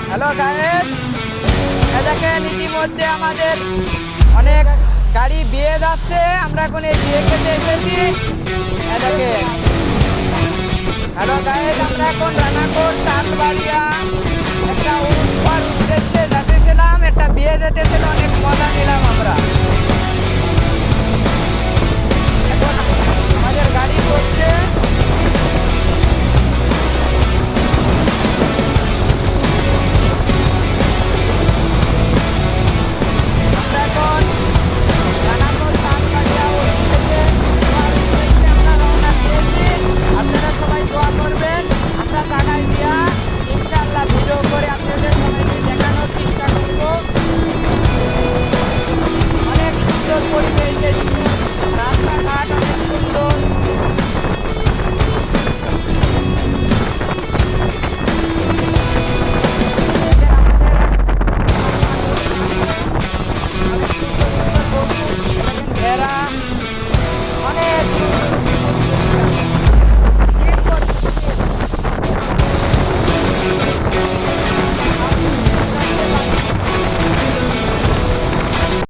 Hello guys, দেখেন ইতিমধ্যে আমাদের অনেক গাড়ি বিয়ে যাচ্ছে। আমরা এখন এই বিয়ে খেতে এসেছি। দেখেন, হ্যালো গাইস, আমরা এখন রানাঘাট তাঁতবাড়িয়া একটা অনুষ্ঠান উদ্দেশ্যে যেতেছিলাম, একটা বিয়ে যেতেছিল, অনেক মজা নিলাম আমরা। এখন আমাদের গাড়ি চলছে।